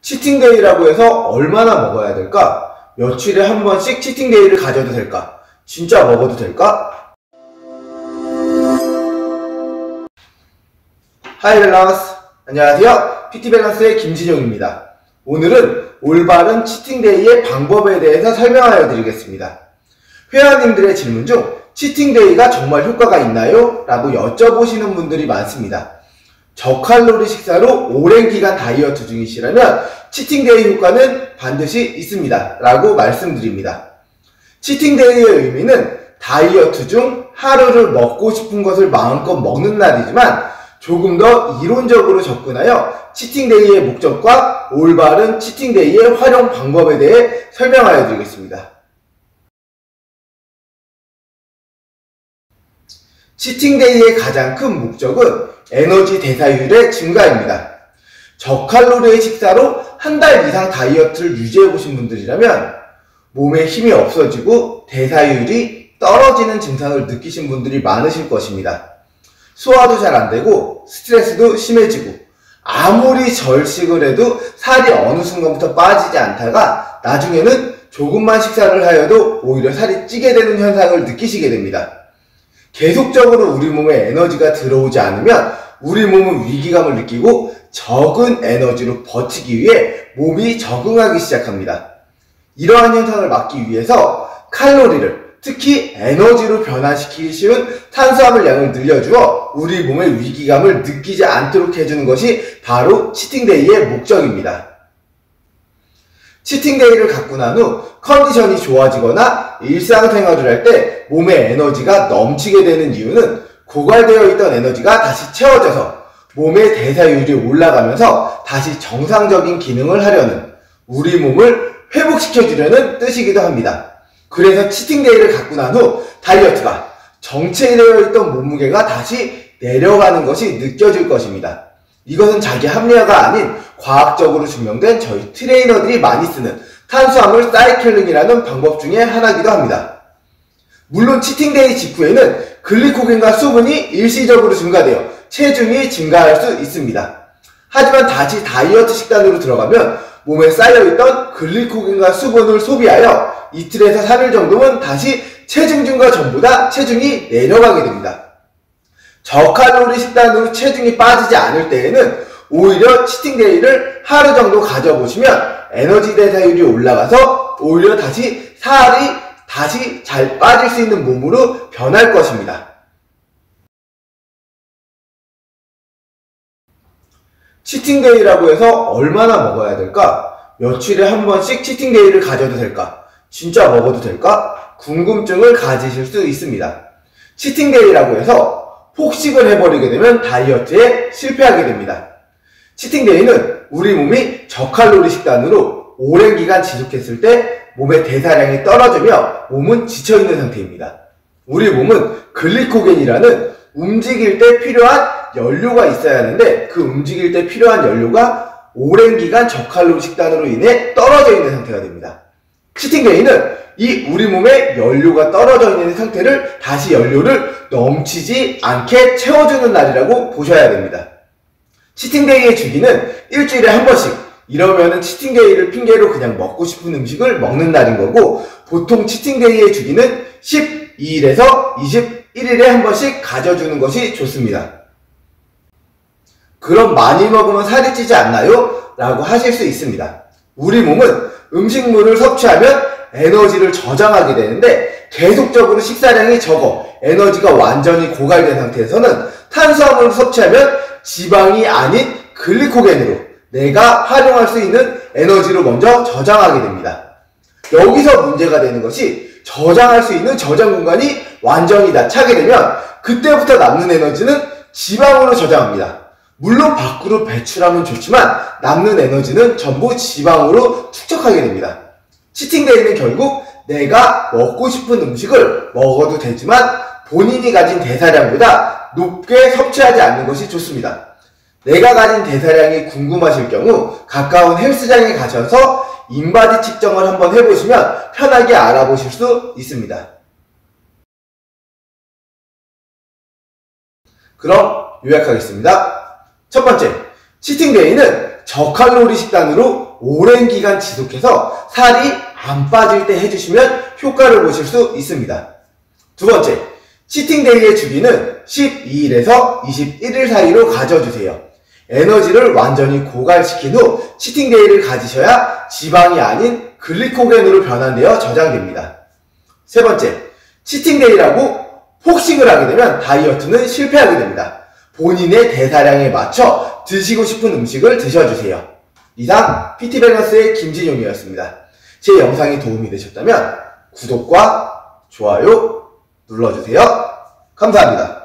치팅데이라고 해서 얼마나 먹어야 될까? 며칠에 한 번씩 치팅데이를 가져도 될까? 진짜 먹어도 될까? 하이 밸런스! 안녕하세요. PT밸런스의 김진용입니다. 오늘은 올바른 치팅데이의 방법에 대해서 설명하여 드리겠습니다. 회원님들의 질문 중 치팅데이가 정말 효과가 있나요? 라고 여쭤보시는 분들이 많습니다. 저칼로리 식사로 오랜 기간 다이어트 중이시라면 치팅데이 효과는 반드시 있습니다 라고 말씀드립니다. 치팅데이의 의미는 다이어트 중 하루를 먹고 싶은 것을 마음껏 먹는 날이지만 조금 더 이론적으로 접근하여 치팅데이의 목적과 올바른 치팅데이의 활용 방법에 대해 설명하여 드리겠습니다. 치팅데이의 가장 큰 목적은 에너지 대사율의 증가입니다. 저칼로리의 식사로 한 달 이상 다이어트를 유지해 보신 분들이라면 몸에 힘이 없어지고 대사율이 떨어지는 증상을 느끼신 분들이 많으실 것입니다. 소화도 잘 안되고 스트레스도 심해지고 아무리 절식을 해도 살이 어느 순간부터 빠지지 않다가 나중에는 조금만 식사를 하여도 오히려 살이 찌게 되는 현상을 느끼시게 됩니다. 계속적으로 우리 몸에 에너지가 들어오지 않으면 우리 몸은 위기감을 느끼고 적은 에너지로 버티기 위해 몸이 적응하기 시작합니다. 이러한 현상을 막기 위해서 칼로리를 특히 에너지로 변화시키기 쉬운 탄수화물 양을 늘려주어 우리 몸의 위기감을 느끼지 않도록 해주는 것이 바로 치팅데이의 목적입니다. 치팅데이를 갖고 난 후 컨디션이 좋아지거나 일상생활을 할 때 몸에 에너지가 넘치게 되는 이유는 고갈되어 있던 에너지가 다시 채워져서 몸의 대사율이 올라가면서 다시 정상적인 기능을 하려는 우리 몸을 회복시켜주려는 뜻이기도 합니다. 그래서 치팅데이를 갖고 난 후 다이어트가 정체되어 있던 몸무게가 다시 내려가는 것이 느껴질 것입니다. 이것은 자기 합리화가 아닌 과학적으로 증명된 저희 트레이너들이 많이 쓰는 탄수화물 사이클링이라는 방법 중에 하나이기도 합니다. 물론 치팅데이 직후에는 글리코겐과 수분이 일시적으로 증가되어 체중이 증가할 수 있습니다. 하지만 다시 다이어트 식단으로 들어가면 몸에 쌓여있던 글리코겐과 수분을 소비하여 이틀에서 3일 정도면 다시 체중 증가 전보다 체중이 내려가게 됩니다. 저칼로리 식단으로 체중이 빠지지 않을 때에는 오히려 치팅데이를 하루 정도 가져보시면 에너지 대사율이 올라가서 오히려 다시 살이 다시 잘 빠질 수 있는 몸으로 변할 것입니다. 치팅데이라고 해서 얼마나 먹어야 될까? 며칠에 한 번씩 치팅데이를 가져도 될까? 진짜 먹어도 될까? 궁금증을 가지실 수 있습니다. 치팅데이라고 해서 폭식을 해버리게 되면 다이어트에 실패하게 됩니다. 치팅데이는 우리 몸이 저칼로리 식단으로 오랜 기간 지속했을 때 몸의 대사량이 떨어지며 몸은 지쳐있는 상태입니다. 우리 몸은 글리코겐이라는 움직일 때 필요한 연료가 있어야 하는데 그 움직일 때 필요한 연료가 오랜 기간 저칼로리 식단으로 인해 떨어져 있는 상태가 됩니다. 치팅데이는 이 우리 몸에 연료가 떨어져 있는 상태를 다시 연료를 넘치지 않게 채워주는 날이라고 보셔야 됩니다. 치팅데이의 주기는 일주일에 한 번씩, 이러면은 치팅데이를 핑계로 그냥 먹고 싶은 음식을 먹는 날인 거고, 보통 치팅데이의 주기는 12일에서 21일에 한 번씩 가져주는 것이 좋습니다. 그럼 많이 먹으면 살이 찌지 않나요? 라고 하실 수 있습니다. 우리 몸은 음식물을 섭취하면 에너지를 저장하게 되는데 계속적으로 식사량이 적어 에너지가 완전히 고갈된 상태에서는 탄수화물을 섭취하면 지방이 아닌 글리코겐으로 내가 활용할 수 있는 에너지로 먼저 저장하게 됩니다. 여기서 문제가 되는 것이 저장할 수 있는 저장 공간이 완전히 다 차게 되면 그때부터 남는 에너지는 지방으로 저장합니다. 물론 밖으로 배출하면 좋지만 남는 에너지는 전부 지방으로 축적하게 됩니다. 치팅데이는 결국 내가 먹고 싶은 음식을 먹어도 되지만 본인이 가진 대사량보다 높게 섭취하지 않는 것이 좋습니다. 내가 가진 대사량이 궁금하실 경우 가까운 헬스장에 가셔서 인바디 측정을 한번 해보시면 편하게 알아보실 수 있습니다. 그럼 요약하겠습니다. 첫 번째, 치팅데이는 저칼로리 식단으로 오랜 기간 지속해서 살이 안 빠질 때 해주시면 효과를 보실 수 있습니다. 두 번째, 치팅데이의 주기는 12일에서 21일 사이로 가져주세요. 에너지를 완전히 고갈시킨 후 치팅데이를 가지셔야 지방이 아닌 글리코겐으로 변환되어 저장됩니다. 세 번째, 치팅데이라고 폭식을 하게 되면 다이어트는 실패하게 됩니다. 본인의 대사량에 맞춰 드시고 싶은 음식을 드셔주세요. 이상 PT밸런스의 김진용이었습니다. 제 영상이 도움이 되셨다면 구독과 좋아요 눌러주세요. 감사합니다.